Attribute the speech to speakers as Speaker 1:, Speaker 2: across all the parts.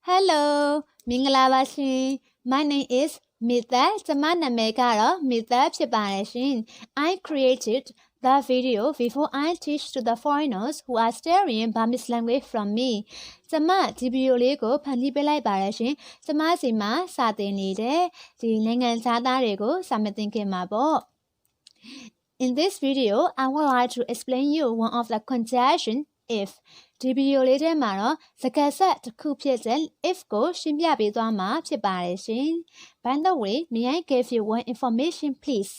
Speaker 1: Hello, Mingla My name is May Thet. May Thet. I created the video before I teach to the foreigners who are studying Burmese language from me. Di videoလေးကိုဖန်တီးပေးလိုက်ပါတယ်ရှင်။စီမှာစာသင်နေတဲ့ဒီနိုင်ငံခြားသားတွေကိုစာမသင်ခင်မှာပေါ့။ In this video, I would like to explain you one of the conjugation if. ဒီဗီဒီယိုလေးထဲမှာတော့စကားဆက်တစ်ခုဖြစ်တဲ့ if ကိုရှင်းပြပေးသွားမှာဖြစ်ပါတယ်ရှင်။ By the way, may I give you one information please?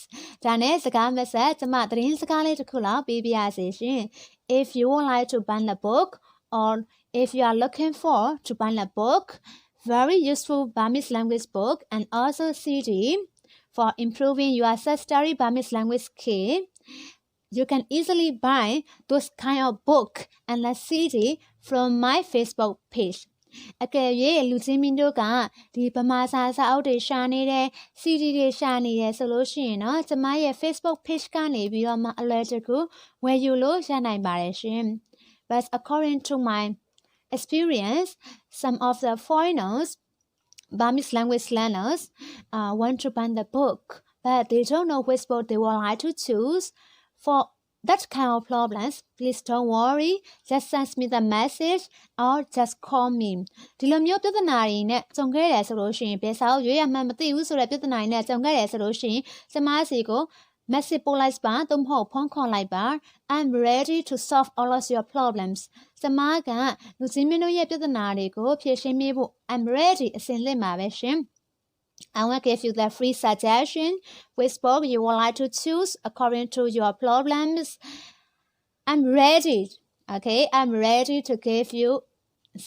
Speaker 1: ဒါနဲ့စကားမဆက်ကျမသတင်းစကားလေးတစ်ခုလောက်ပေးပြရစီရှင်။ If you would like to buy a book or if you are looking for to buy a book, very useful Burmese language book and also CD for improving your self-study Burmese language skill.You can easily buy those kind of book and a CD from my Facebook page. အကယ်၍လူချင်းမင်းတို့ကဒီဗမာစာစာအုပ်တွေရှာနေတယ် CD တွေရှာနေတယ်ဆိုလို့ရှိရင်တော့ကျမရဲ့ Facebook page ကနေပြီးတော့မှအလွယ်တကူဝယ်ယူလို့ရနိုင်ပါတယ်ရှင် But according to my experience, some of the foreigners, Burmese language learners, want to buy the book, but they don't know which book they would like to choose.For that kind of problems, please don't worry. Just send me the message or just call me. ဒီလိုမျိုးပြဿနာတွေနဲ့ကြုံခဲ့ရတယ်ဆိုလို့ရှိရင်ဘယ်စာအုပ်ရွေးရမှန်းမသိဘူးဆိုတဲ့ပြဿနာတွေနဲ့ကြုံခဲ့ရတယ်ဆိုလို့ရှိရင်ကျမစီကို message ပို့လိုက်ပါသို့မဟုတ်ဖုန်းခေါ်လိုက်ပါ I'm ready to solve all of your problems. ကျမကလူချင်းမင်းတို့ရဲ့ပြဿနာတွေကိုဖြေရှင်းပေးဖို့ I'm ready အစဉ်သင့်ပါပဲရှင်I will give you the free suggestion which book you would like to choose according to your problems. I'm ready, okay? I'm ready to give you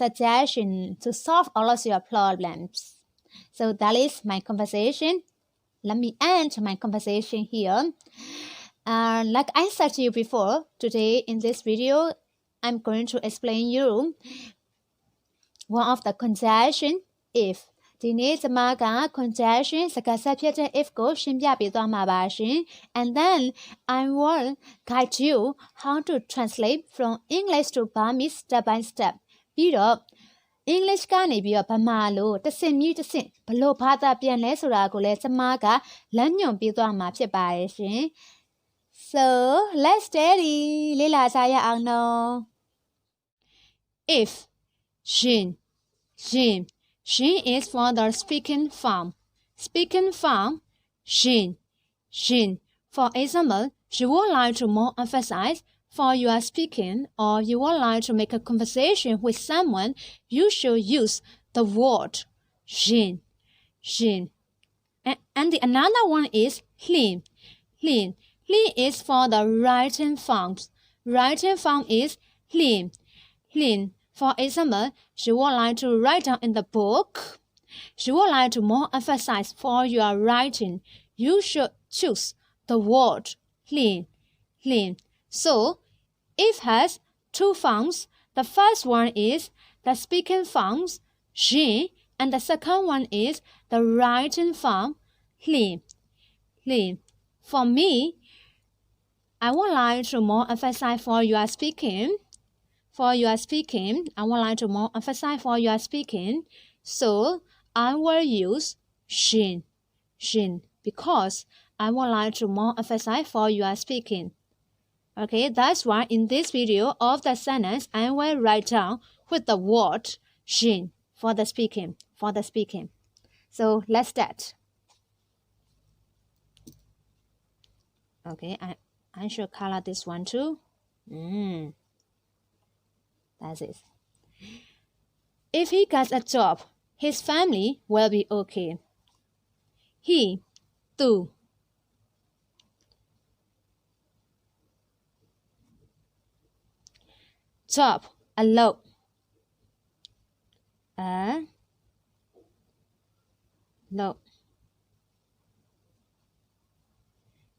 Speaker 1: suggestion to solve all of your problems. So that is my conversation. Let me end my conversation here. Like I said to you before, today in this video, I'm going to explain you one of the conjugation if.ဒီနေ့ကျမက conjugation စကားဆက်ဖြစ်တဲ့ if ကိုရှင်းပြပေးသွားမှာပါရှင် and then I will guide you how to translate from English to Burmese step by step ပြီးတော့ English ကနေပြီးတော့ဗမာလိုတစ်ဆင့်မြည်တစ်ဆင့်ဘလို့ဘာသာပြန်လဲဆိုတာကိုလည်းကျမကလမ်းညွှန်ပေးသွားမှာဖြစ်ပါတယ်ရှင် So let's study လေ့လာကြရအောင်နော် if Shin is for the speaking form. Speaking form, Shin. For example, you would like to more emphasize for your speaking or you would like to make a conversation with someone, you should use the word Shin. And the another one is Hlin. Hlin is for the writing forms. Writing form is Hlin.For example, you would like to write down in the book. You would like to more emphasize for your writing. You should choose the word Hlin. So, if has two forms. The first one is the speaking forms, Shin, and the second one is the writing form, Hlin. For me, I would like to more emphasize for your speaking.For your speaking, I would like to more emphasize for your speaking. So I will use Shin because I would like to more emphasize for your speaking. Okay, that's why in this video of the sentence, I will write down with the word Shin for the speaking. So let's start. Okay, I should color this one too.That's it. If he gets a job, his family will be okay. He, tu. Job, a lot. Lot.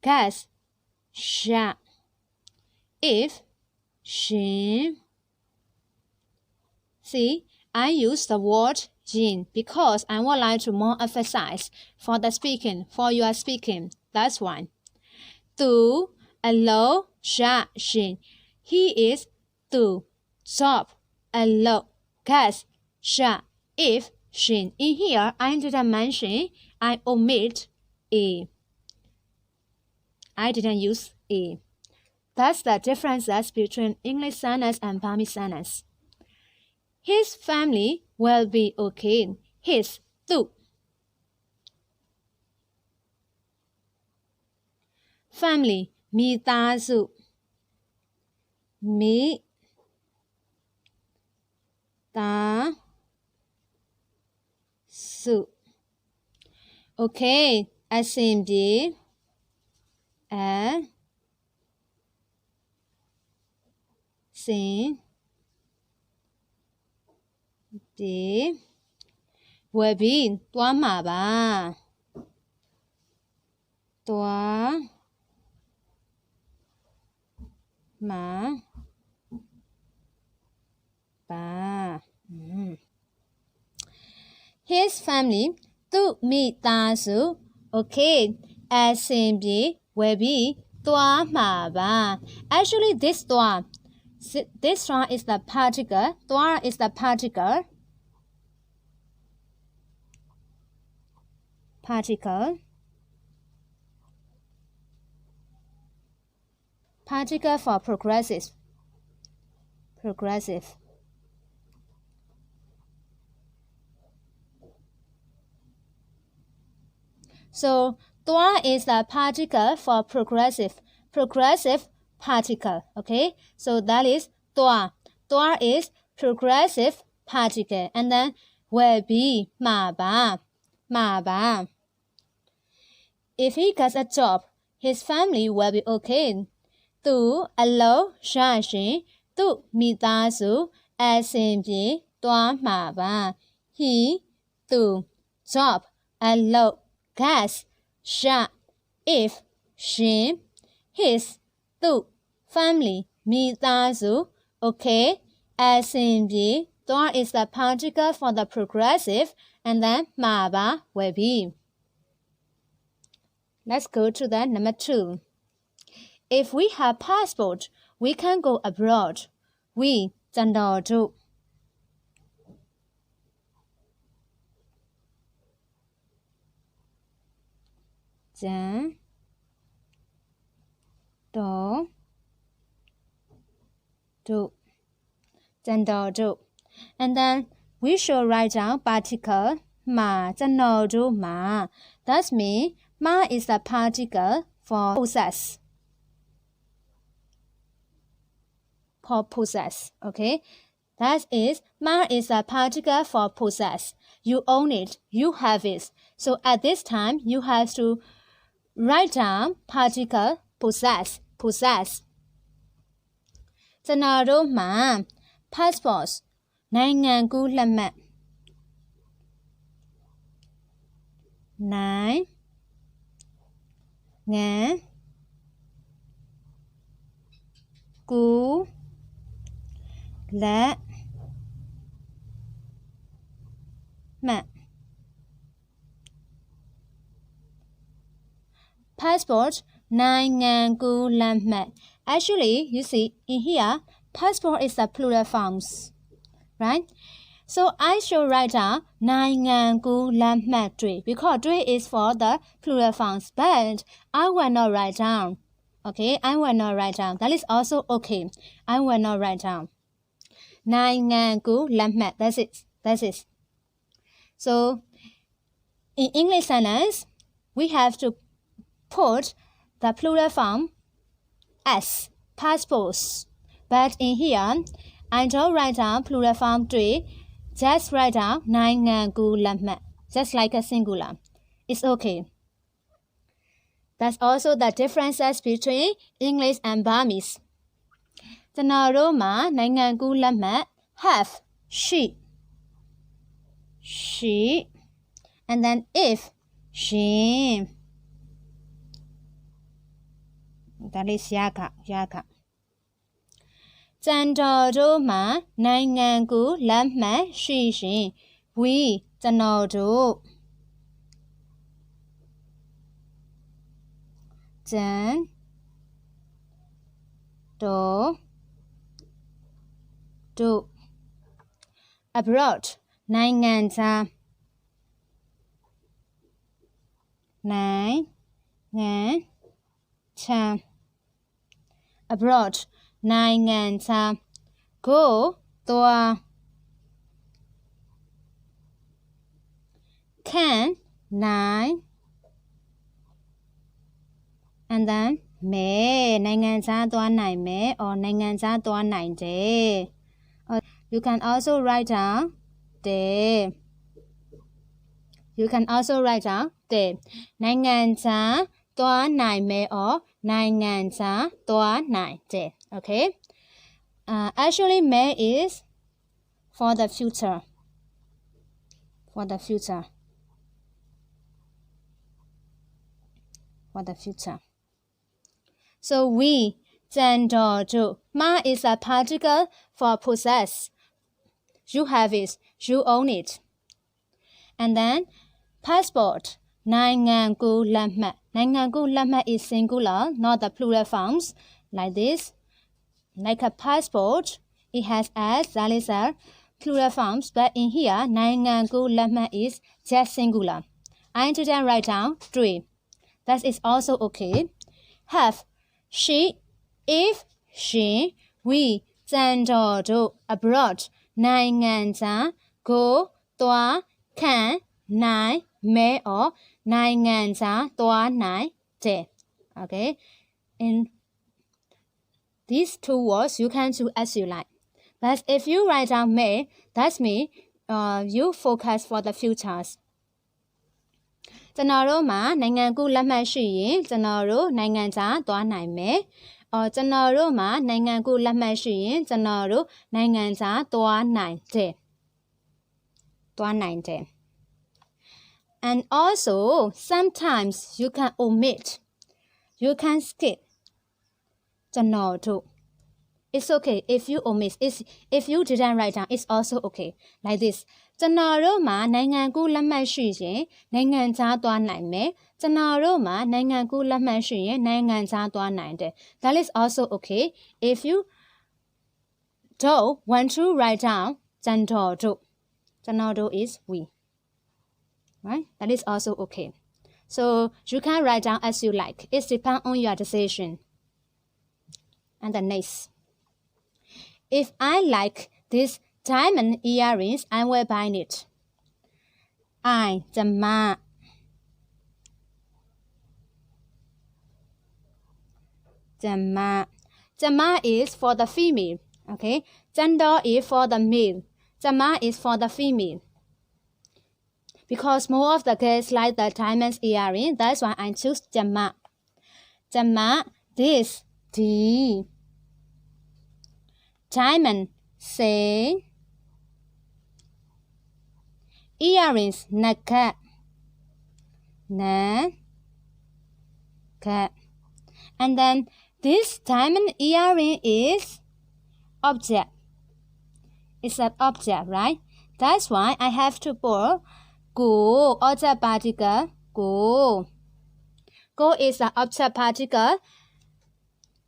Speaker 1: Gas, sha. If, shin.See, I use the word Jin because I would like to more emphasize for the speaking, for your speaking. That's one. Tu, allo, sha, shin. He is tu, job, allo, gas, sha, if ရှင် in here I didn't mention I omit a I didn't use a that's the differences between English sentence and Burmese sentence his family will be okay his သူ family မိသားစုမိသားစု okay အဆင်ပြေအဆင်ပြေဝယ်ပြီးသွားမှာပါသွားမှာပါ His family သူ့မိသားစု okay အဆင်ပြေဝယ်ပြီးသွားမှာပါ Actually this သွား this one is the particle သွား is the particle for progressive so သွား is the particle for progressive particle okay so that is သွား is progressive particle and then will be မှာပါ if he gets a job his family will be okay သူအလုပ်ရရှင်သူမိသားစုအဆင်ပြေသွားမှာပါ he သူ job အလုပ် gets ရ if ရှင် his သူ family မိသားစု okay အဆင်ပြေသွား is the particle for the progressive and then မှာပါ will be let's go to the number 2 if we have passport we can go abroad we ကျန်တော်တို့ကျန်တော်တို့ and then we should write down particle မှာကျန်တော်တို့မှာ that's mean မှာ is the particle for possess okay that is မှာ is the particle for possess you own it you have it so at this time you have to write down particle possess ကျွန်တော်တို့မှာ passport နိုင်ငံကူးလက်မှတ်နိုင်ငံကူးလက်မှတ် passport နိုင်ငံကူးလက်မှတ် actually you see in here passport is the plural forms right so I should write down နိုင်ငံကူးလက်မှတ်တွေ because တွေ is for the plural forms but I will not write down okay I will not write down that is also okay I will not write down နိုင်ငံကူးလက်မှတ် that's it so in English sentence we have to put the plural form as passports but in here I don't write down plural form တွေ just write down နိုင်ငံကူးလက်မှတ် just like a singular it's okay that's also the differences between English and Burmese ကျွန်တော်တို့မှာနိုင်ငံကူးလက်မှတ် have she and then if ရှင်ဒါလေးရကကျန်တော်တို့မှာနိုင်ငံကူးလက်မှတ်ရှိရှင် we ကျွန်တော်တို့ကျန်တော်တို့ abroad နိုင်ငံခြား နိုင်ငံခြား abroad နိုင်ငံခြား go သွား can နိုင် and then မဲနိုင်ငံခြားသွားနိုင်မယ် or နိုင်ငံခြားသွားနိုင်တယ် you can also write down there you can also write down there နိုင်ငံခြားသွားနိုင်မယ် or နိုင်ငံခြားသွားနိုင်တယ် okay actually may is for the future for the future for the future so we ကျန်တော်တို့ ma is a particle for possess you have it you own it and then passport နိုင်ငံကူးလက်မှတ် နိုင်ငံကူးလက်မှတ် is singular not the plural forms like this like a passport it has as that is a plural forms but in here နိုင်ငံကူးလက်မှတ် is just singular I didn't write down 3 that is also okay have she if she we ကျန်တော်တို့ abroad နိုင်ငံခြား go သွား can နိုင် may or နိုင်ငံခြားသွားနိုင်တယ် okay in these two words you can do as you like but if you write down may that means you focus for the futures ကျွန်တော်တို့မှာနိုင်ငံကူးလက်မှတ်ရှိရင်ကျွန်တော်တို့နိုင်ငံခြားသွားနိုင်မယ်ကျွန်တော်တို့မှာနိုင်ငံကူးလက်မှတ်ရှိရင်ကျွန်တော်တို့နိုင်ငံခြားသွားနိုင်တယ် and also sometimes you can omit you can skip ကျွန်တော်တို့ it's okay if you omit if you didn't write down it's also okay like this ကျွန်တော်တို့မှာနိုင်ငံကူးလက်မှတ်ရှိရင်နိုင်ငံခြားသွားနိုင်မယ်ကျွန်တော်တို့မှာနိုင်ငံကူးလက်မှတ်ရှိရင်နိုင်ငံခြားသွားနိုင်တယ် that is also okay if you don't want to write down ကျွန်တော်တို့ is we right that is also okay so you can write down as you like it depends on your decision and the next if I like this diamond earrings I will buy it I ကျမ is for the female okay ကျန်တော် is for the male ကျမ is for the female because more of the girls like the diamond earring that's why I choose ကျမ this the diamond say earrings နဂတ် and then this diamond earring is object it's an object right that's why I have to put go object particle go is an object particle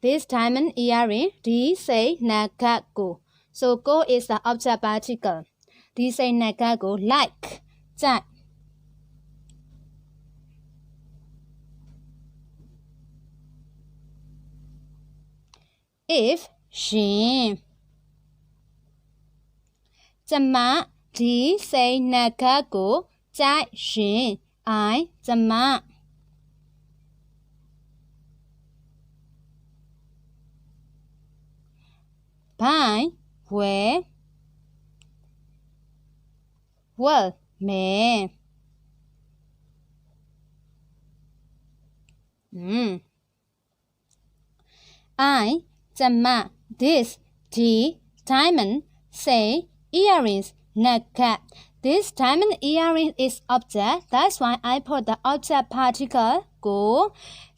Speaker 1: this diamond earring D say နဂတ်ကို so go is the object particle D say နဂတ်ကို like ကြိုက် if ရှင်ကျမ D say နဂတ်ကိုကြိုက်ရှင် I ကျမ buy ဝယ် well မယ် I ကျမ this the diamond say earrings နဂတ် this diamond earring is object that's why I put the object particle ကို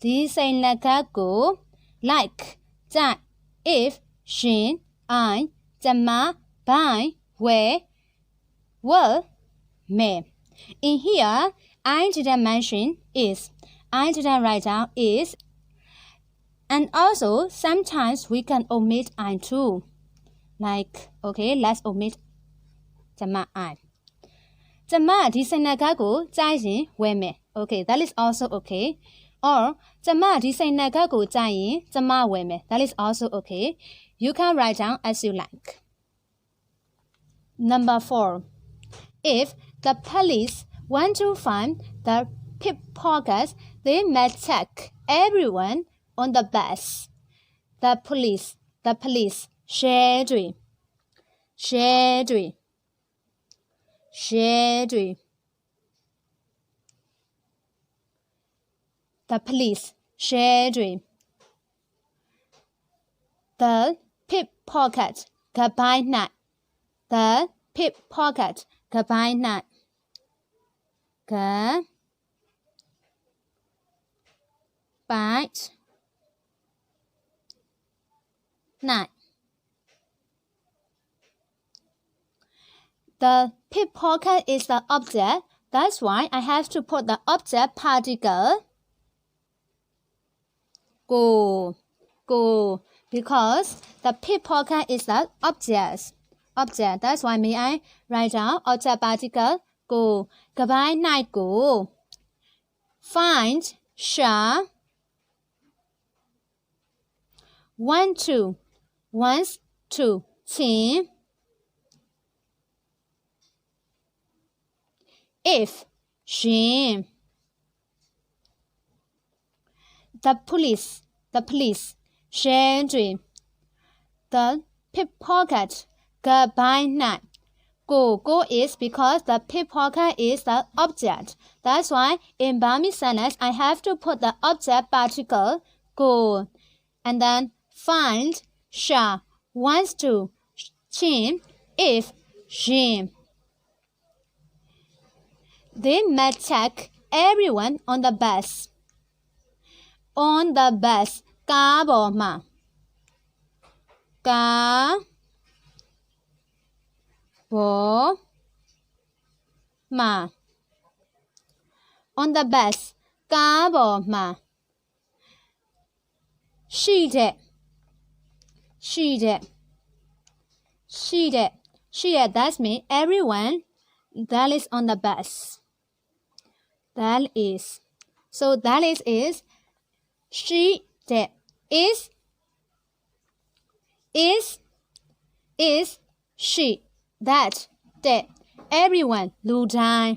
Speaker 1: this say နဂတ်ကို like ကြိုက် if ရှင် I ကျမ buy ဝယ် well မယ် in here I didn't mention is I didn't write down is and also sometimes we can omit I too like okay let's omit ကျမ I ကျမဒီစိတ်နှကကိုကြားရင်ဝယ်မယ် Okay, that is also okay. Or ကျမဒီစိတ်နှကကိုကြားရင်ကျမဝယ်မယ် That is also okay. You can write down as you like. Number 4. If the police want to find the pickpockets, they may check everyone on the bus. The police, share The police, share The pickpocket, goodbye night. The pickpocket, goodbye night. Goodbye night. The pickpocket is the object. That's why I have to put the object particle go because the pickpocket is the object. That's why may I write down object particle go. Goodbye night go. Find shall once to 请 if 寻 The police share The pickpocket goodbye night. Go is because the pickpocket is the object. That's why in Burmese sentence I have to put the object particle go. And then find shall wants to 请 if 寻 They may check everyone on the bus. On the bus ကားပေါ်မှာကားပေါ်မှာ On the bus ကားပေါ်မှာရှိတဲ့ That means everyone that is on the bus. That is. So that is she that is she that everyone လူတိုင်း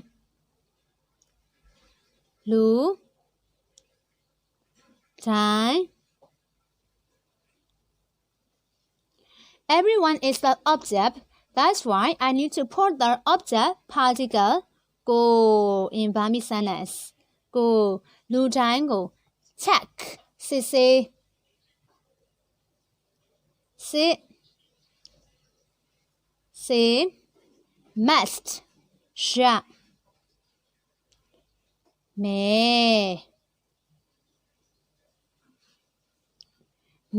Speaker 1: Everyone is the object. That's why I need to put the object particle go in Burmese sentence. Go လူတိုင်းကို check စစ်ဆေး must ရှာမယ်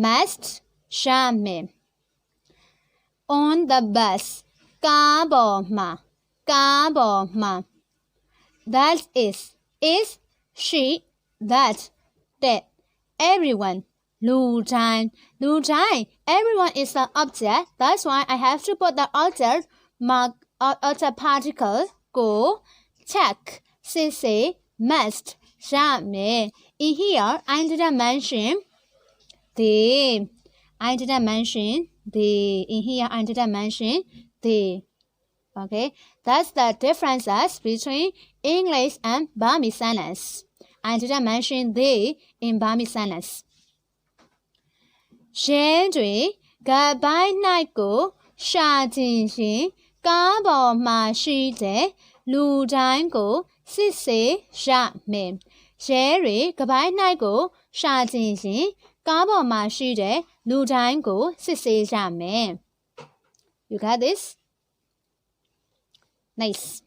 Speaker 1: must ရှာမယ် On the bus ကားပေါ်မှာ That is she that everyone လူတိုင်း Everyone is the object. That's why I have to put the object particle go check စစ်ဆေး must ရမယ် In here I didn't mention the Okay, that's the differences between English and Burmese sentence. I didn't mention the in Burmese sentence. ရှင်းတွေ goodbye night ကိုရှာချင်ရင်ကားပေါ်မှာရှိတဲ့လူတိုင်းကိုစစ်ဆေးရမယ်ရဲတွေ goodbye night ကိုရှာချင်ရင်ကားပေါ်မှာရှိတဲ့လူတိုင်းကိုစစ်ဆေးရမယ် You got this? Nice.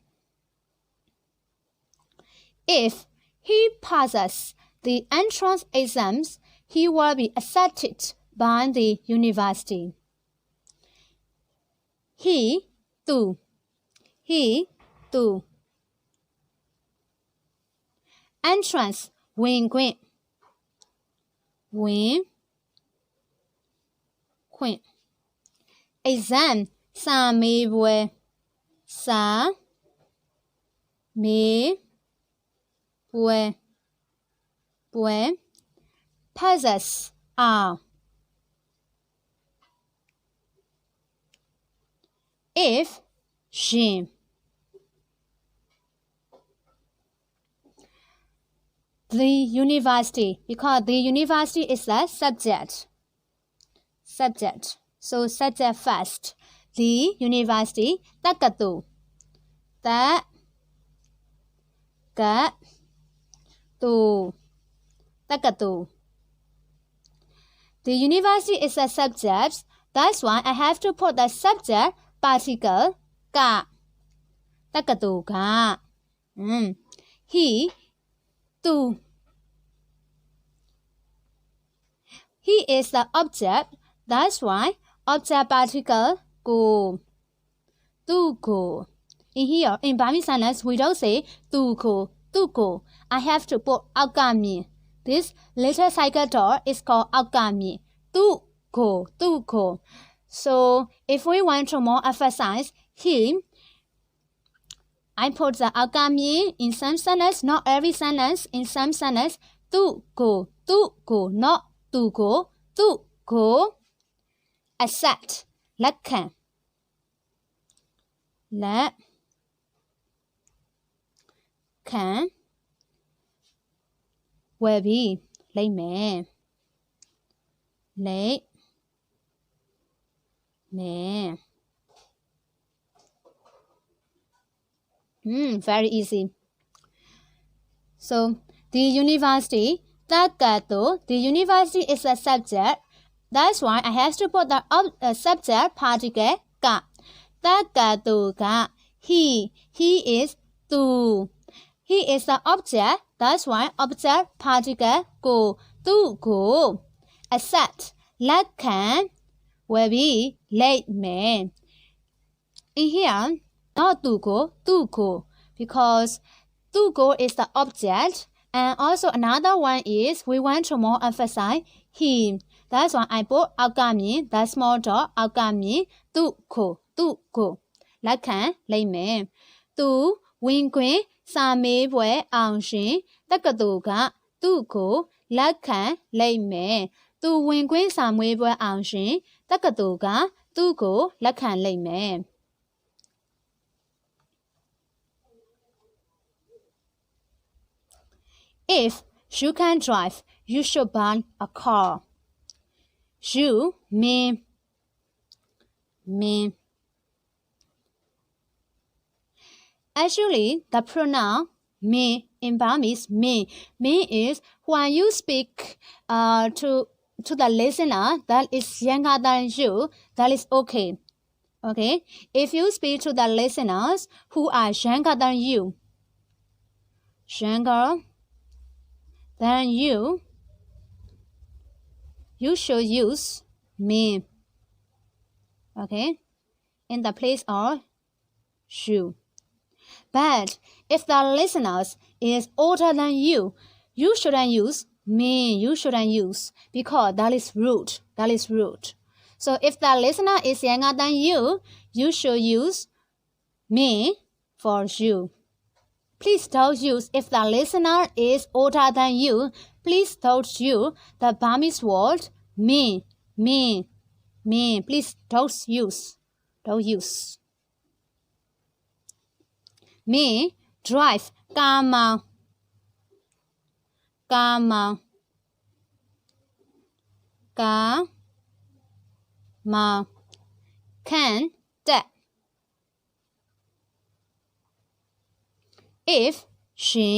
Speaker 1: If he passes the entrance exams, he will be accepted by the university. He, tu. Entrance, ဝင်ခွင့် Exam, စာမေးပွဲ Me. Bue. Bue. Possess. If. She. The university, because the university is the subject. So subject first. The university. Takatu. Ta. Ka. Tu. Takatu. The university is a subject. That's why I have to put the subject particle ka. Takatu ka. He. Tu. He is the object. That's why object particle ko. Tu ko. In here, in Burmese sentence, we don't say tu ko, tu ko. I have to put aukami. This little cycle door is called aukami. Tu ko, tu ko. So, if we want to more emphasize him, I put the aukami in some sentence, not every sentence. In some sentence, tu ko, not tu ko, tu ko. Accept, လက်ခံ လက်ခံဝယ်ပြီးလိမ့်မယ်လိမ့်မယ် very easy. So the university, the university is a subject. That's why I have to put the subject particle ka. Takatu ka. He is tu. He is the object. That's why object particle ko. Tu ko. Accept. လက်ခံဝယ်ပြီးလိမ့်မယ် In here, not tu ko, because tu ko is the object, and also another one is we want to more emphasize him. That's why I put aukami, the small dot aukami, tu ko. လက်ခံလိမ့်မယ် Tu ဝင်ခွင့်စာမေးပွဲအောင်ရှင်တက္ကသိုလ်ကသူ့ကိုလက်ခံလိမ့်မယ် Tu ဝင်ခွင့်စာမေးပွဲအောင်ရှင်တက္ကသိုလ်ကသူ့ကိုလက်ခံလိမ့်မယ် If you can drive, you should buy a car. You, me. Actually, the pronoun me in Burmese, me is when you speak to the listener that is younger than you, that is okay. Okay? If you speak to the listeners who are younger than you, you should use me. Okay? In the place of you. But if the listeners is older than you, you shouldn't use me. You shouldn't use because that is rude. So if the listener is younger than you, you should use me for you. Please don't use if the listener is older than you. Please don't use the Burmese word me. Please don't use. Me drive ကားမောင်းcan that if she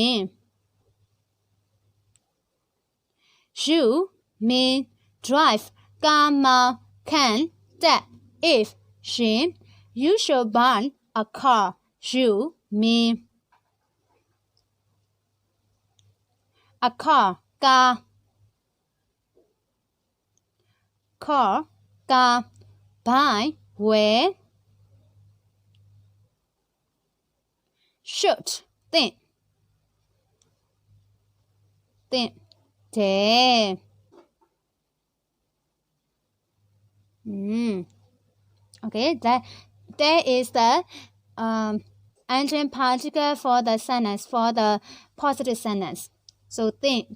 Speaker 1: you me drive ကားမောင်း can that if she you should buy a car you me a car buy where should think there okay that is the entering particle for the sentence, for the positive sentence. So think,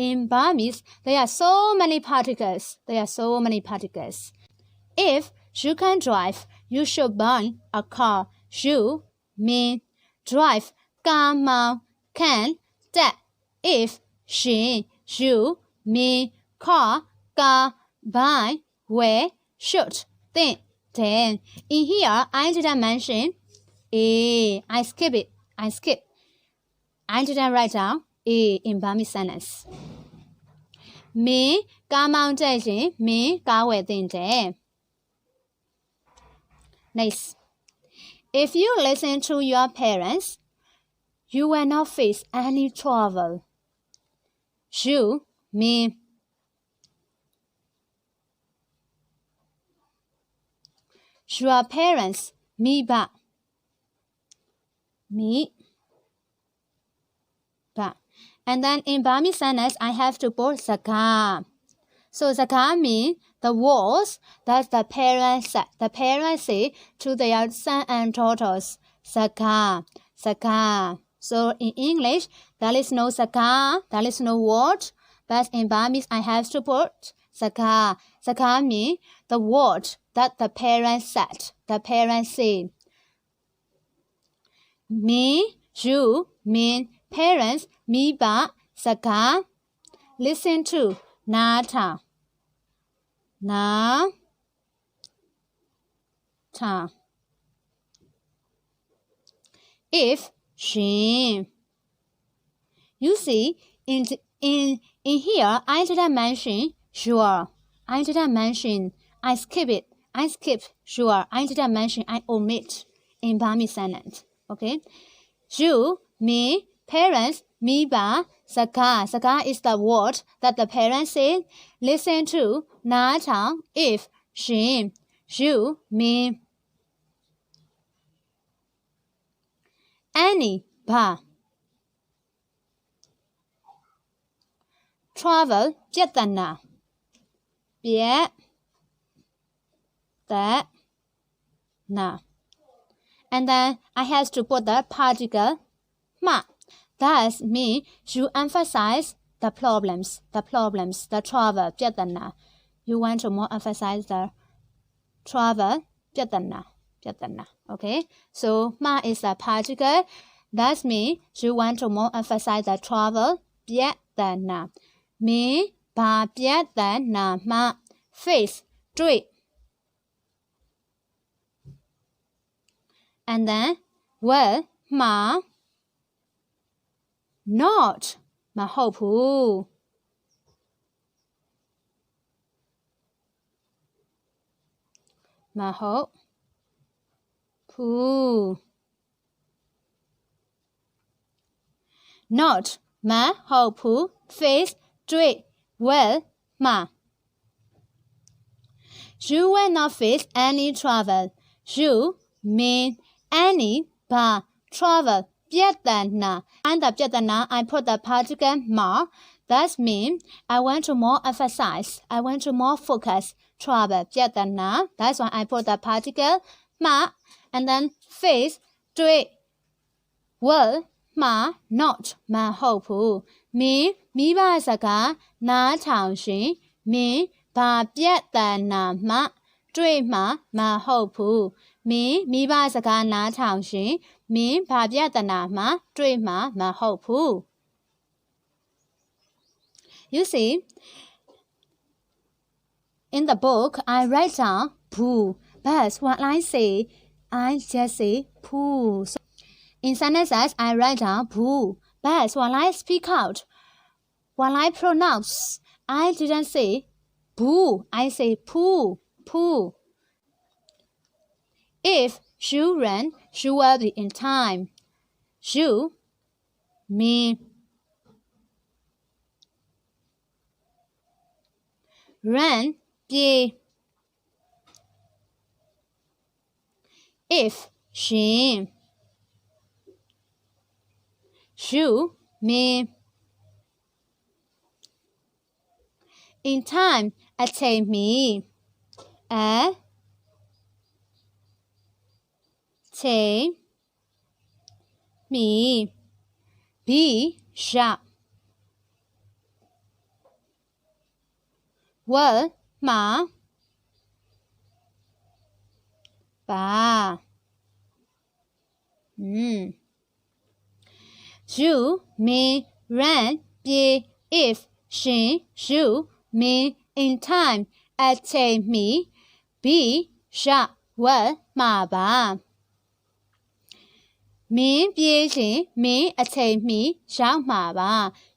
Speaker 1: in Burmese, there are so many particles. If you can drive, you should buy a car. You mean drive, can, that. If she, you mean car, buy, where, should, think, then. In here, I didn't mention A. I skip it. I didn't write down A in Burmese sentence. Me, me, Nice. If you listen to your parents, you will not face any trouble. You, me. Your parents, me, ba. Me, ba. And then in Burmese sentence, I have to put saka. So saka means the words that the parents said. The parents say to their son and daughters, saka. So in English, there is no saka, there is no word. But in Burmese, I have to put saka. Saka means the word that the parents said. The parents say. Me, you mean parents, me ba, saka. Listen to, nata. If she. You see, in here, I didn't mention sure. I didn't mention, I skip it. I skip sure. I didn't mention, I omit in Burmese sentence. Okay? You, me, parents, me ba, saka. Saka is the word that the parents say. Listen to, nata, if, she, you, me. Any, ba. Travel, ပြဿနာ And then I have to put the particle ma. That means you emphasize the problems, the trouble, ပြဿနာ You want to more emphasize the trouble, ပြဿနာ Okay? So ma is a particle. That means you want to more emphasize the trouble, ပြဿနာ Me, ba, ပြဿနာ ma, face, တွေ့ And then, well, ma, not, မဟုတ်ဘူး မဟုတ်ဘူး Not, မဟုတ်ဘူး face, တွေ့ well, ma. You will not face any trouble. You mean any, ba, trouble, ပြဿနာ And the ပြဿနာ I put the particle ma. That means I want to more emphasize, I want to more focus, trouble, ပြဿနာ That's why I put the particle ma. And then face, တွေ့ well, ma, not, မဟုတ်ဘူး Me, မိဘစကားနားထောင်ရှင် Me, ဘာပြဿနာမှ တွေ့မှ မဟုတ်ဘူး Me, မိဘစကားနားထောင်ရှင် Me, ဘာပြဿနာမှ တွေ့မှ မဟုတ်ဘူး You see, in the book, I write down poo. But when I say, I just say poo. So in sentences, I write down poo. But when I speak out, when I pronounce, I didn't say boo. I say poo. If you run, you will be in time. You, me. Run, ပြေ If, ရှင် You, me. In time, အချိန်မီ A, ချိန်မီ be sharp well မှာပါyou mean run ပြေး if ရှင် you mean in time အချိန်မီ be sharp well မှာပါမင်းပြေးရင်မင်းအချိန်မီရောက်မှာပါ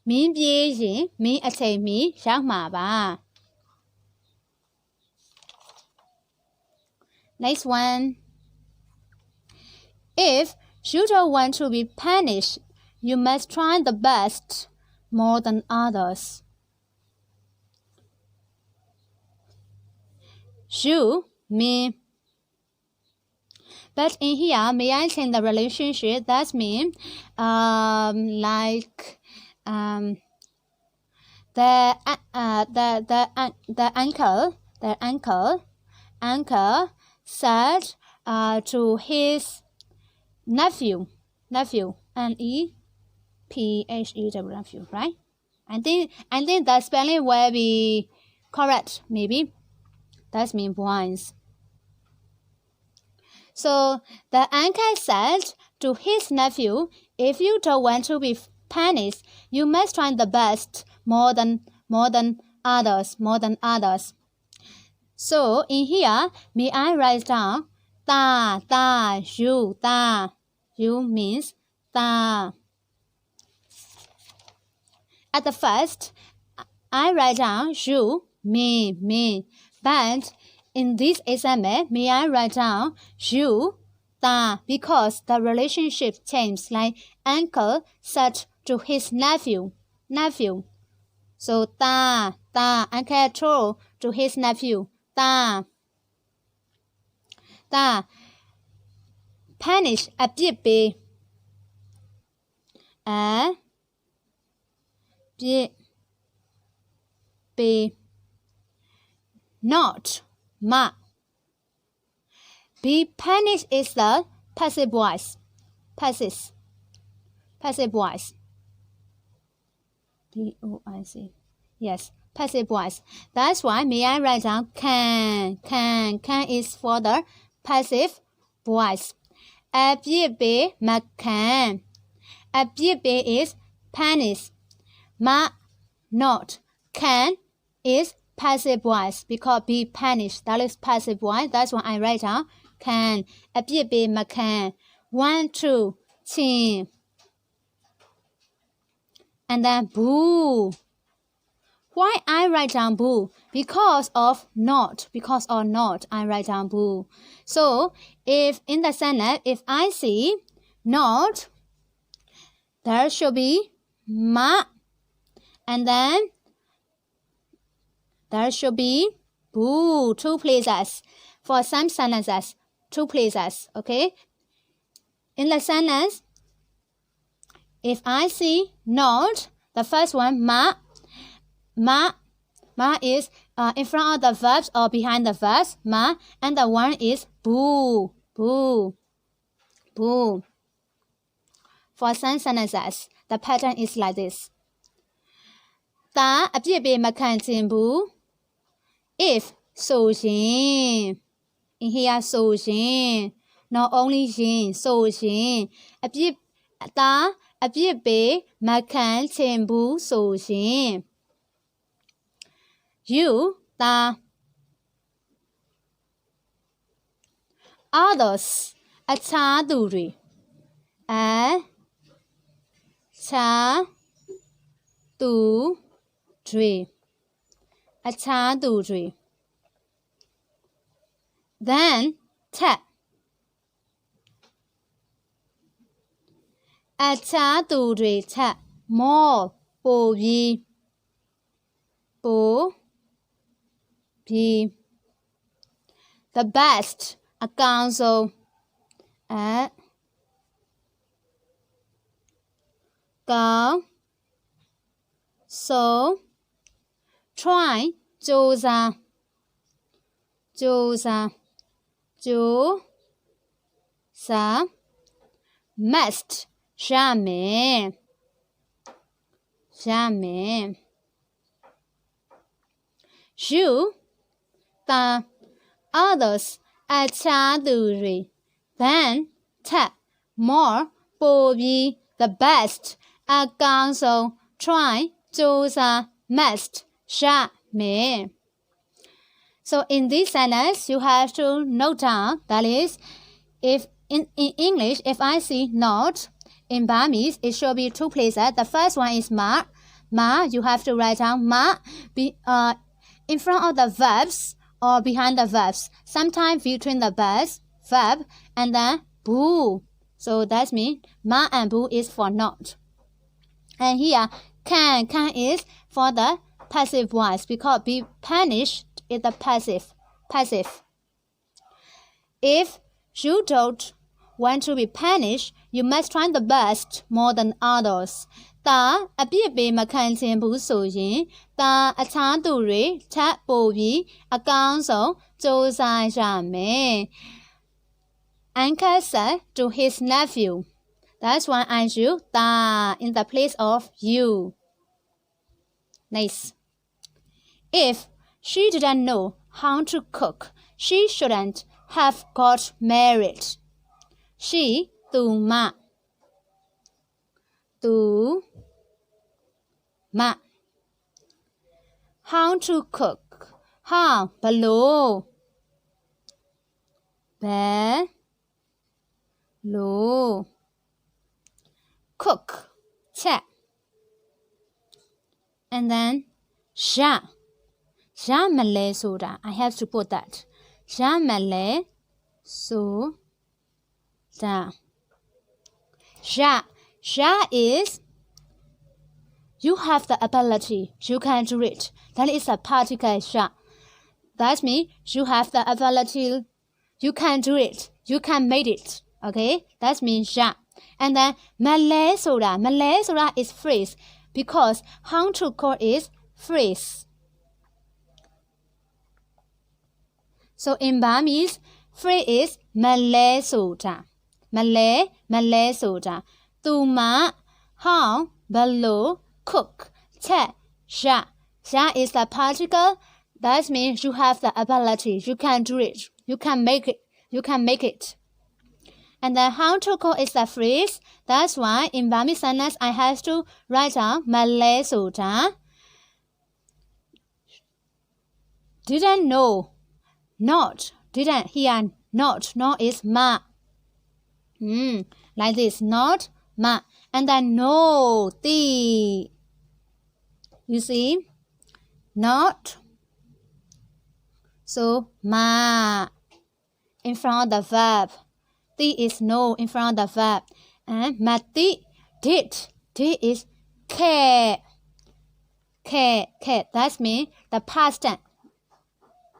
Speaker 1: မင်းပြေးရင်မင်းအချိန်မီရောက်မှာပါ Next one If you don't want to be punished you must try the best more than others you mean But in here, may I change the relationship? That means, the uncle said to his nephew, nephew, right? I think the spelling will be correct. Maybe that means points. So the uncle said to his nephew, if you don't want to be punished, you must try the best more than others. So in here, may I write down you means ta. At the first, I write down you, me, but in this example, may I write down you, ta, because the relationship changes like uncle said to his nephew. So ta, uncle told to his nephew, ta, punish အပြစ်ပေးအပြစ်ပေး not ma. Be punished is the passive voice. Passive voice. P-O-I-C. Yes, passive voice. That's why may I write down can. Can is for the passive voice. အပြစ်ပေးမခံအပြစ်ပေး is punish. Ma not. Can is passive voice because be punished. That is passive voice. That's why I write down can. အပြစ်ပေးမခံ 1, 2, ချင်း and then boo. Why I write down boo? Because of not. I write down boo. So if in the sentence, if I see not, there should be ma, and then there should be boo, 2 places. For some sentences, 2 places, okay? In the sentence, if I see not, the first one, ma is in front of the verbs or behind the verbs, ma, and the one is boo. For some sentences, the pattern is like this. Ta အပြစ်ပေးမခံခြင်းဘူး if ဆိုရင် in here ဆိုရင် not only ရင်ဆိုရင်အပြစ်ပေးမခံခြင်းဘူးဆိုရင် you တာ others အခြားသူတွေအခြားသူတွေ then Thet အခြားသူတွေထက် more ပိုပြီး the best အကောင်းဆုံးကောင်းဆုံး try ကြိုး စာmust ရမယ် you သာ others အခြားသူတွေ than ထက် more ပိုပြီး the best အကောင်းဆုံး try ကြိုးစား must ရမယ် So in this sentence you have to note down, that is, if in English if I see not, in Burmese it should be two places. The first one is ma, you have to write down ma in front of the verbs or behind the verbs, sometimes between the verb and then boo. So that means ma and boo is for not. And here can is for the passive voice, because be punished is the passive. If you don't want to be punished, you must try the best more than others. သာအပြစ်ပေးမခံချင်ဘူးဆိုရင်သာအခြားသူတွေထပ်ပိုပြီးအကောင်းဆုံးကြိုးစားရမယ် Uncle said to his nephew. That's why I use သာ in the place of you. Nice. If she didn't know how to cook, she shouldn't have got married. She သူမ How to cook. How ဘယ်လို cook ချက် and then ရမလဲဆိုတာ I have to put that ရမလဲဆိုတာရ is you have the ability, you can do it. That is a particle ရ that means you have the ability, you can do it, you can make it. Okay, that means ရ and then မလဲဆိုတာ is phrase, because how to call is phrase. So in Burmese, phrase is မလဲဆိုတာ သူမ how ဘယ်လို cook ချက် ရ is the particle, that means you have the ability, you can do it, you can make it. And then how to call is the phrase. That's why in Burmese sentence I have to write down မလဲဆိုတာ didn't know, not didn't here, not is ma, like this, not ma, and then no သိ you see, not, so ma in front of the verb, သိ is no in front of the verb, and မသိ did is care, that means the past tense.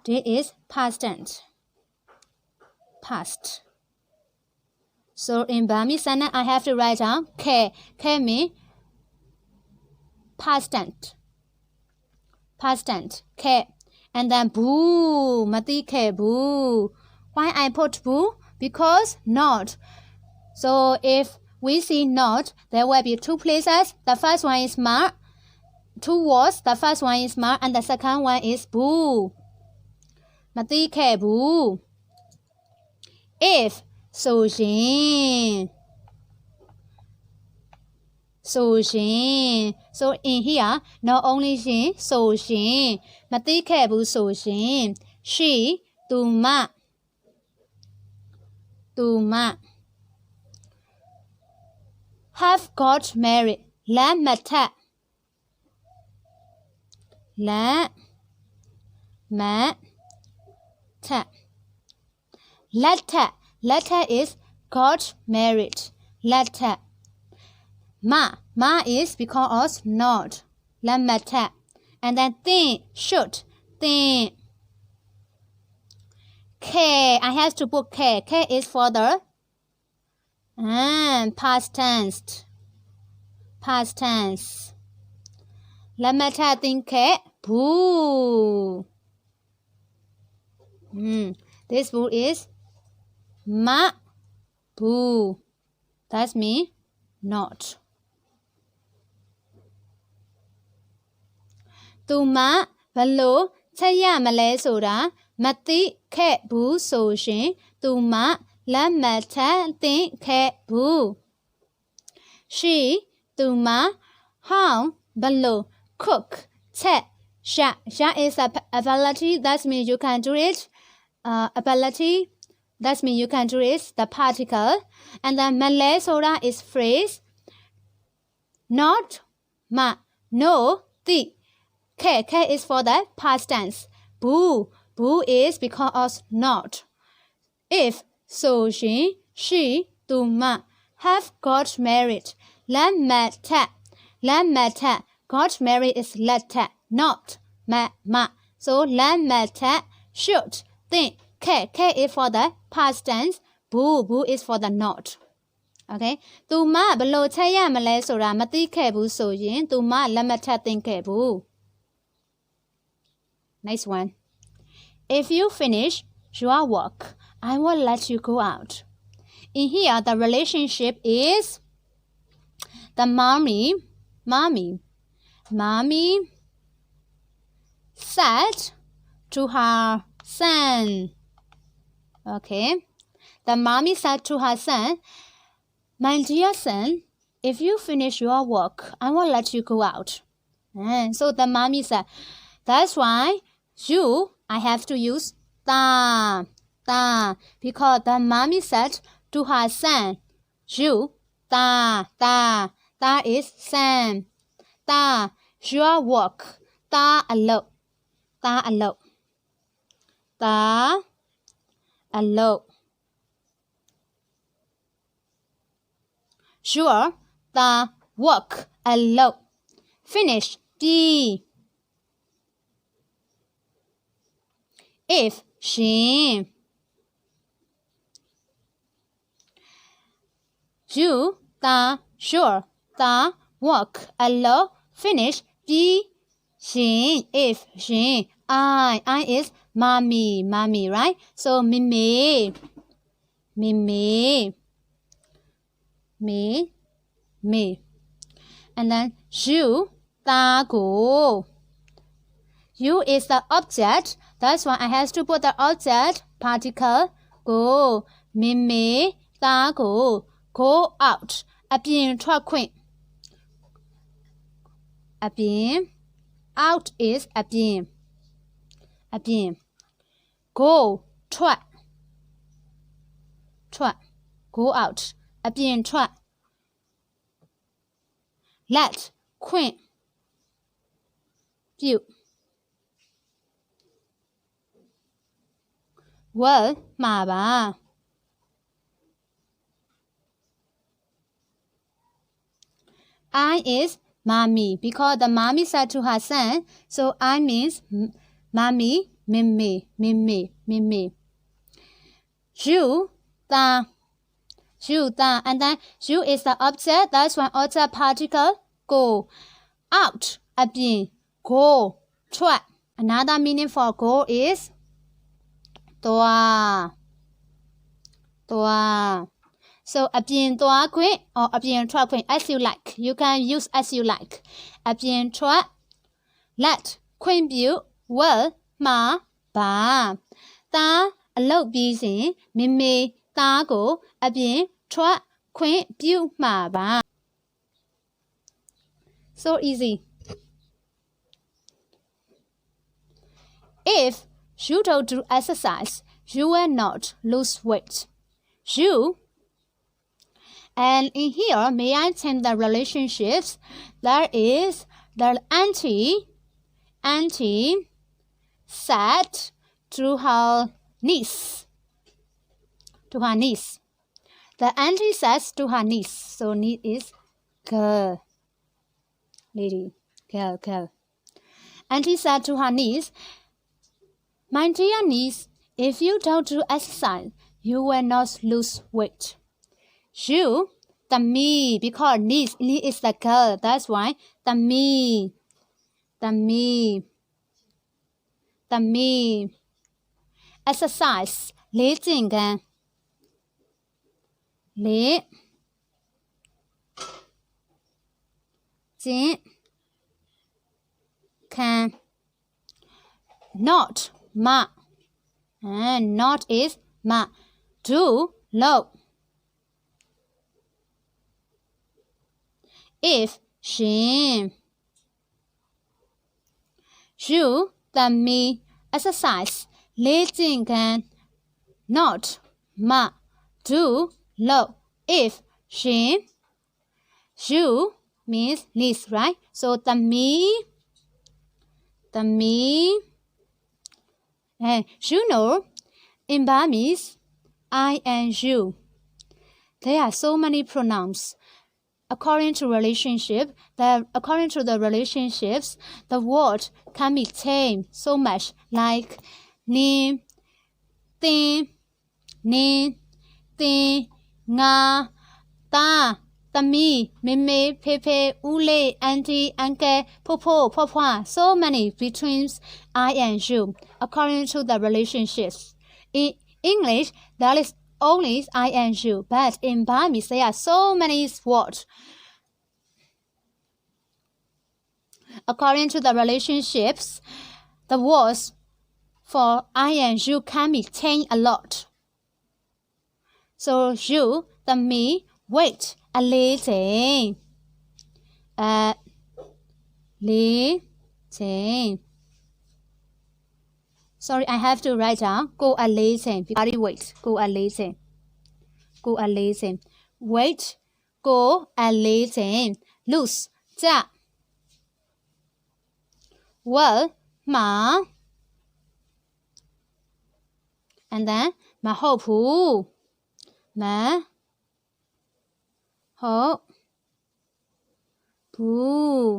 Speaker 1: Did is past tense, past. So in Burmese sentence I have to write down care means past tense, care, and then boo မသိခဲ့ဘူး why I put boo, because not. So if we see not, there will be two places. The first one is ma, two words. The first one is ma and the second one is boo. မသိခဲ့ဘူး if ဆိုရင် so in here not only ရင် ဆိုရင် မသိခဲ့ဘူးဆိုရင် she သူမ have got married လက်မထက် letter is got married, letter. Ma is because not, လက်မထက် and then think, should, think. Care, I have to put care is for the past tense,လက်မထက် think care, boo. This boo is ma boo. That's me not. သူမဘလို့ချက်ရမလဲဆိုတာမသိခဲ့ဘူးဆိုရှင်သူမလက်မထက်သင့်ခဲ့ဘူး She သူမ how ဘလို့ cook ချက်ya is a ability that means you can do it ability that means you can do it the particle and then မလဲဆိုတာ is phrase not မ no သိ K is for the past tense. Boo is because of not. If so she tu ma have got married. Let Thet got married is let Thet, not ma. So let Thet should think. K is for the past tense. Boo is for the not. Okay. Tu ma ဘလို့ချက်ရမလဲဆိုတာမသိခဲ့ဘူးဆိုရင်tu ma လက်မထက်သင့်ခဲ့ဘူး Nice one. If you finish your work, I will let you go out. In here, the relationship is the mommy said to her son. Okay. The mommy said to her son, my dear son, if you finish your work, I will let you go out. And so the mommy said, that's why I have to use ta because the mommy said to her son, ta is son, ta your work, ta alone, sure, ta work alone, finish D. If she sure work alone finish be she if she I is mommy right so me and then you is the object. That's why I have to put the object particle go. Me ta go out. အပြင်ထွက်ခွင့် အပြင် out is အပြင် go ထွက် go out အပြင်ထွက် let ခွင့်ပြု well မှာပါ I is mommy because the mommy said to her son so I means mommy me you ta and then you is the object that's one object particle go out အပြင် go ထွက် another meaning for go is သွား so အပြင်သွားခွင့် or အပြင်ထွက်ခွင့် as you like you can use as you like အပြင်ထွက် let ခွင့်ပြု well မှာပါသားအလုပ်ပြီးစဉ်မေသားကိုအပြင်ထွက်ခွင့်ပြုမှာပါ so easy if you don't do exercise you will not lose weight you and in here may I change the relationships there is the auntie said to her niece the auntie says to her niece so niece is girl lady girl auntie said to her niece my dear niece if you don't do exercise you will not lose weight you the me because niece is the girl that's why the me exercise လေ့ကျင့်ခန်း လေကျင့်ခံ not မ and not is မ do လုပ် if ရှင် you သမီး exercise လေ့ကျင့်ခန်း not မ do လုပ် if ရှင် you means niece, right? So tamī and you know in Burmese I and you there are so many pronouns according to the relationships the word can be changed so much like nin tin nga ta Tami, Mimi, Pepe, Ule, Auntie, Uncle, Popo, Papa, so many between I and you, according to the relationships. In English, there is only I and you, but in Burmese, there are so many words. According to the relationships, the words for I and you can be changed a lot. So you, the me, wait. A little sorry I have to write down go a little body wait go a little wait go a little loose ကြ well မှာ and then မဟုတ်ဘူး မဟုတ်ဘူး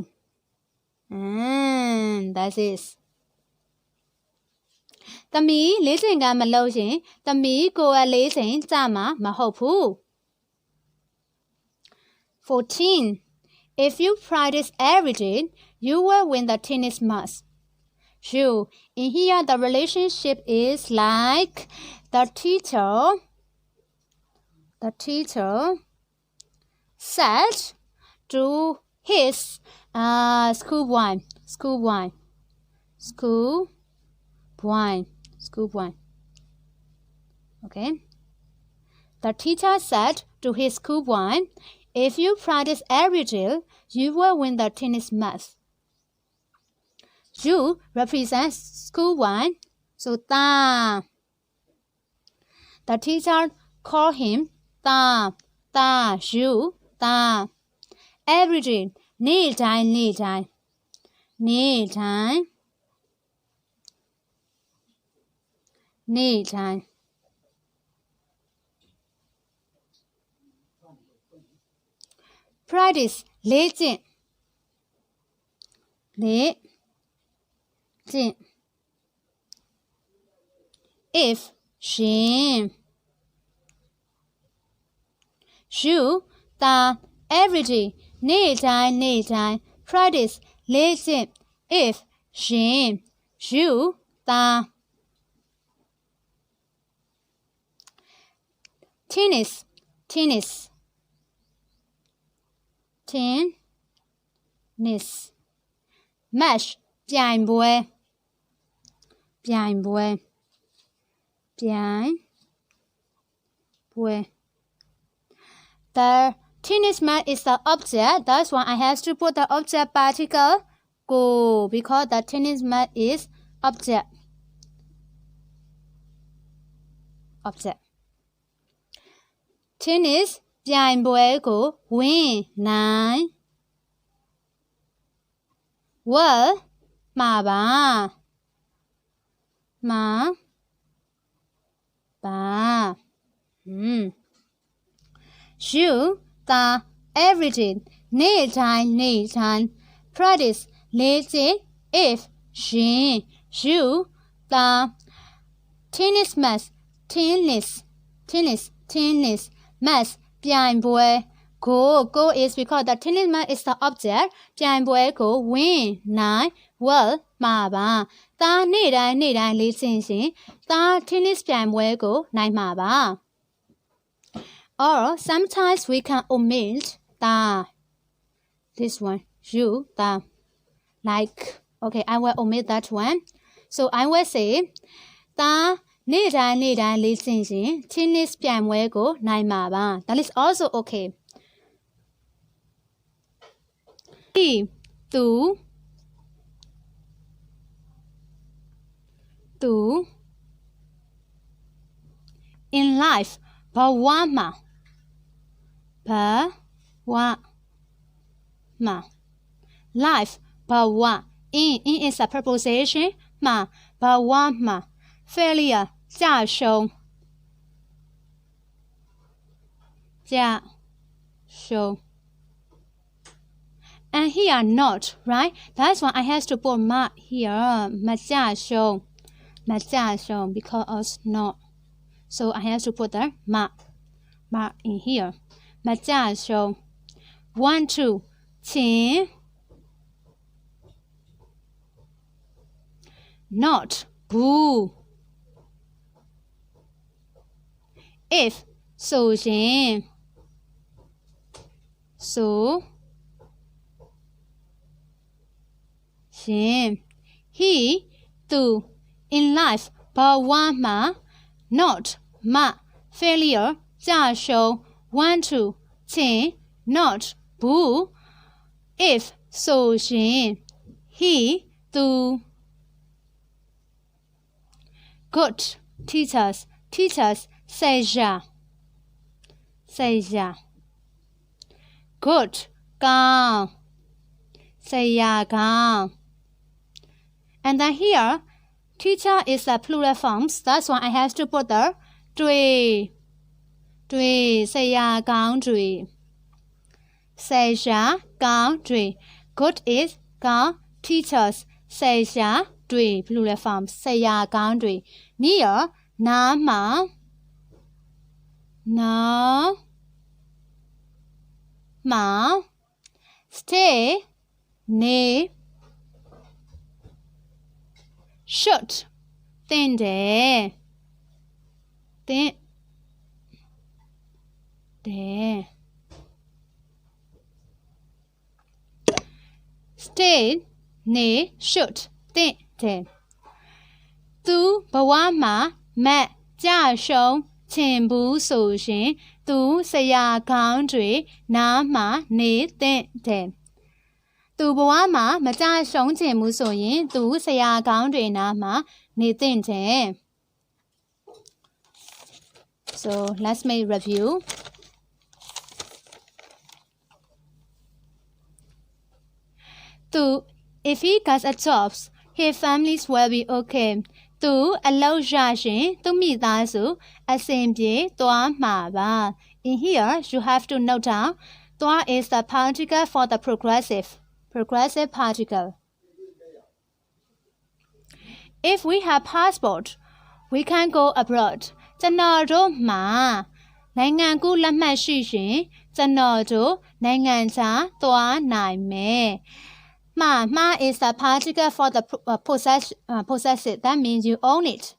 Speaker 1: and that is သမီးလေးချိန်ကမလုပ်ရင်သမီးကိုယ်လေးချိန်ကြာမှာမဟုတ်ဘူး 14 if you practice every day you will win the tennis match you in here the relationship is like the teacher said to his schoolboy. Okay. The teacher said to his schoolboy, if you practice every day, you will win the tennis match. You represents schoolboy, so ta. The teacher called him ta, you. Every day နေ့တိုင်း practice လေ့ကျင့် if ရှင် you တာ every day နေ့တိုင်း practice လေ့ကျင့် if ရှင် you တာ tennis match ပြိုင်ပွဲ The tennis mat is the object. That's why I have to put the object particle go because the tennis mat is object. Tennis ပြိုင်ပွဲကို win နိုင် well မှာပါ you တာ every day နေ့တိုင်း practice လေ့ကျင့် if ရှင် you တာ tennis match match ပြိုင်ပွဲ go is because the tennis match is the object ပြိုင်ပွဲကို win နိုင် well မှာပါတာနေ့တိုင်းလေ့ကျင့်ရှင်တာ tennis ပြိုင်ပွဲကိုနိုင်မှာပါ Or sometimes we can omit the. This one, you, the. Like, okay, I will omit that one. So I will say, the နေ့တိုင်းလေ့ကျင့်ရင် tennis ပြိုင်ပွဲကိုနိုင်မှာပါ That is also okay. He, သူ in life ဘဝမှာ life ဘဝ in is a preposition မှာ ဘဝမှာ failure ကျရှုံး and here not, right? That's why I have to put ma here မကျရှုံး because not. So I have to put the ma in here မကျရှုံး want to ချင်း not ဘူး if ဆိုရင် he သူ in life ဘဝမှာ not မ failure ကျရှုံး want to ချင်း not ဘူး if ဆိုရင် he သူ good teachers ဆရာ good ကောင်း ဆရာကောင်း and then here teacher is a plural forms. That's why I have to put the တွေဆရာကောင်းတွေ good is ကောင်း teachers ဆရာတွေ plural forms ဆရာကောင်းတွေ near နားမှာ stay နေ should သင့်တယ် stay နေ should သင့်တယ် သူဘဝမှာမတ်ကြရှုံးချင်ဘူးဆိုရင် သူဆရာကောင်းတွေနားမှာနေသင့်တယ် သူဘဝမှာမကြရှုံးချင်ဘူးဆိုရင် သူဆရာကောင်းတွေနားမှာနေသင့်တယ် So let's make review. If he gets a job, his family will be okay. သူအလုပ်ရရင်သူမိသားစုအဆင်ပြေသွားမှာပါ In here you have to note down သွား is the particle for the progressive particle. If we have passport, we can go abroad. ကျွန်တော်တို့မှာနိုင်ငံကူးလက်မှတ်ရှိရင်ကျွန်တော်တို့နိုင်ငံခြားသွားနိုင်မယ် Ma is the particle for the possessive. That means you own it.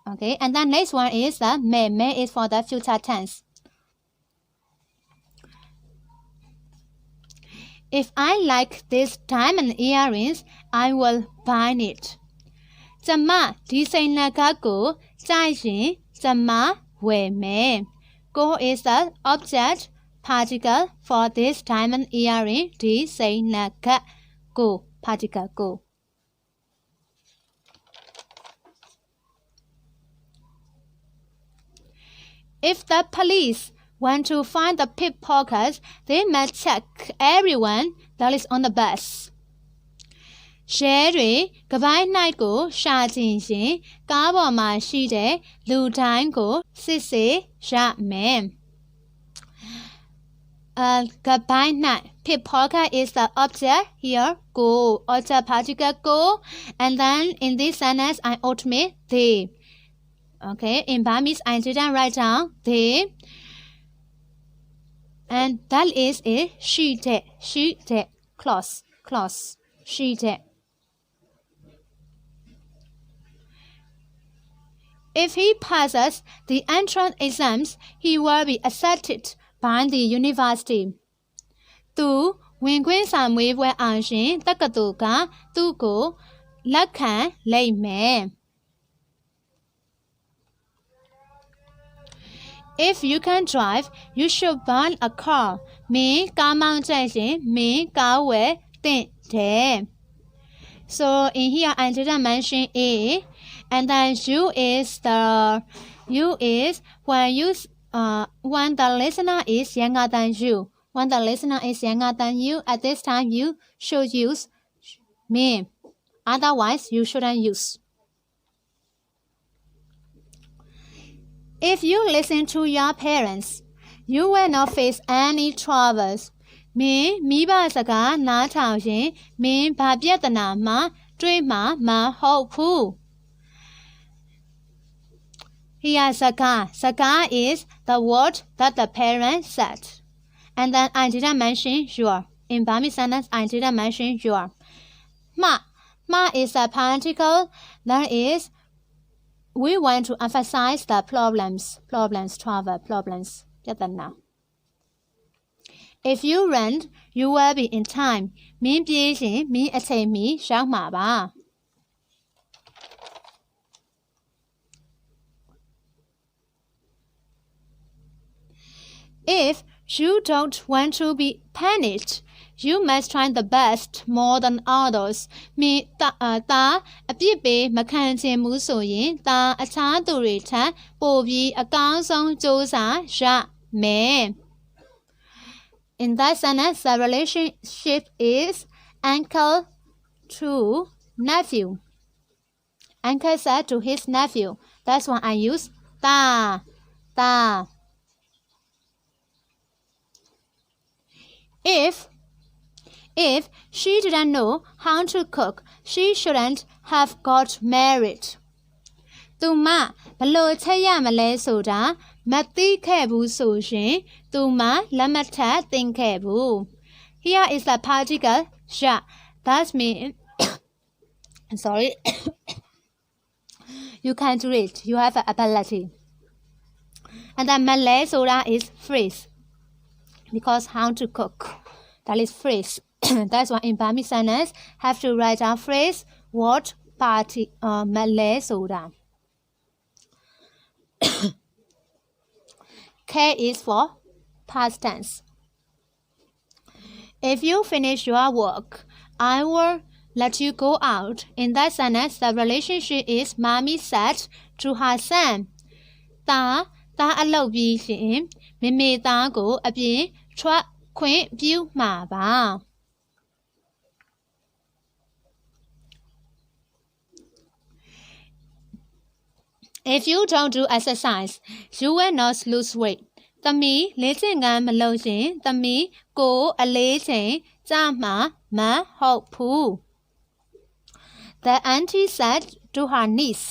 Speaker 1: Okay, and then next one is the may is for the future tense. If I like this diamond earrings, I will buy it. ကျွန်မဒီစိန်နဂတ်ကိုကြိုက်ရင်ကျွန်မဝယ်မယ် Go is the object particle for this diamond earring. ဒီစိန်နဂတ် Go particle go. If the police want to find the pickpockets, they must check everyone that is on the bus. ရဲတွေကပိုင်းနိုင်ကိုရှာချင်ရင်ကားပေါ်မှာရှိတဲ့လူတိုင်းကိုစစ်ဆေးရမယ် Combine pickpocket is the object here go object particle go and then in this sentence I automate they. Okay, in Burmese I didn't write down they, and that is a she clause she If he passes the entrance exams, he will be accepted by the university. သူဝင်ခွင့်စာမေးပွဲအောင်ရှင်တက္ကသိုလ်ကသူ့ကိုလက်ခံလိမ့်မယ် If you can drive, you should buy a car. မင်းကားမောင်းကြိုက်ရင်မင်းကားဝယ်သင့်တယ် So in here I didn't mention A, and then you is when the listener is younger than you. When the listener is younger than you, at this time you should use me. Otherwise, you shouldn't use. If you listen to your parents, you will not face any troubles. မင်းမိဘစကားနားထောင်ရင်မင်းဘာပြဿနာမှတွေ့မှာမဟုတ်ဘူး Here saka is the word that the parent said. And then I didn't mention your. In Burmese sentence, I didn't mention your. Ma is a particle. That is, we want to emphasize the problems. Get that now. If you run, you will be in time. မင်းပြေးရင်မင်းအချိန်မီရောက်မှာပါ If you don't want to be panicked, you must try the best more than others. မင်းတာအပြစ်ပေးမခံချင်ဘူးဆိုရင်တာအခြားသူတွေထက်ပိုပြီးအကောင်းဆုံးစူးစမ်းရမယ် In that sentence, the relationship is uncle to nephew. Uncle said to his nephew. That's why I use ta. If she didn't know how to cook, she shouldn't have got married. သူမဘလို့ချက်ရမလဲဆိုတာမသိခဲ့ဘူးဆိုရင်သူမလက်မထပ်သင်ခဲ့ဘူး Here is the particle sha. That means sorry. You can do it. You have the ability. And then Malay soda is phrase. Because how to cook. That is phrase. That's why in Burmese sentence have to write down phrase, word, party, Malay soda. K is for past tense. If you finish your work, I will let you go out. In that sentence, the relationship is Mommy said to her son. တာအလုပ်ပြီးရင်မေမေသားကိုအပြင်ထွက်ခွင့်ပြုမှာပါ If you don't do exercise, you will not lose weight. သမီးလေ့ကျင့်ခန်းမလုပ်ရင်သမီးကိုအလေးချိန်ကျမှာမဟုတ်ဘူး The auntie said to her niece.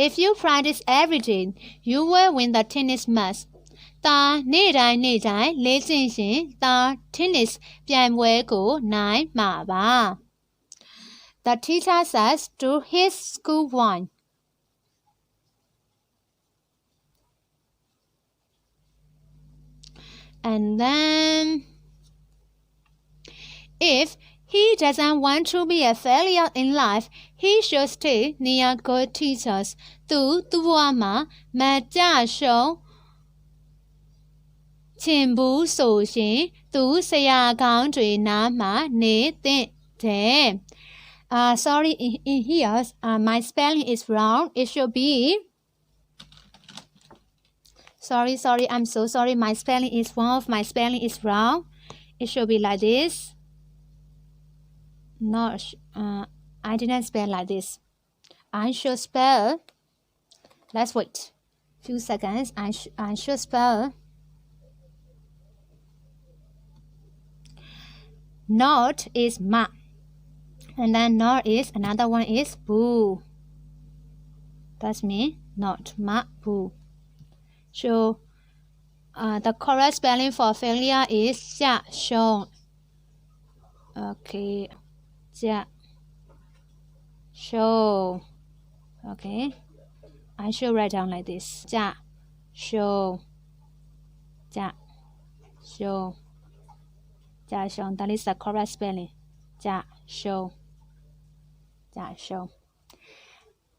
Speaker 1: If you practice every day, you will win the tennis match. တာနေ့တိုင်းလေ့ကျင့်ရင်တာ tennis ပြိုင်ပွဲကိုနိုင်မှာပါ The teacher says to his schoolboy. And then, if he doesn't want to be a failure in life, he should stay near good teachers. သူဘဝမှာမကြရှုံးချင်ဘူးဆိုရင်သူဆရာကောင်းတွေနားမှာနေသင့်တယ် Sorry, in here, my spelling is wrong. It should be... Sorry, I'm so sorry. My spelling is wrong. It should be like this. No, I didn't spell like this. I should spell... Let's wait. Few seconds. I should spell... Not is ma. And then not is, another one is boo. That's me, not ma, boo. So, the correct spelling for failure is jia shong. Okay, jia show. Okay, I should write down like this. 驾 show 驾 show 驾 show. That is the correct spelling. 驾 show 驾 show.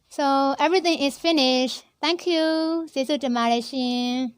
Speaker 1: So everything is finished. Thank you. ကျေးဇူးတင်ပါတယ်ရှင်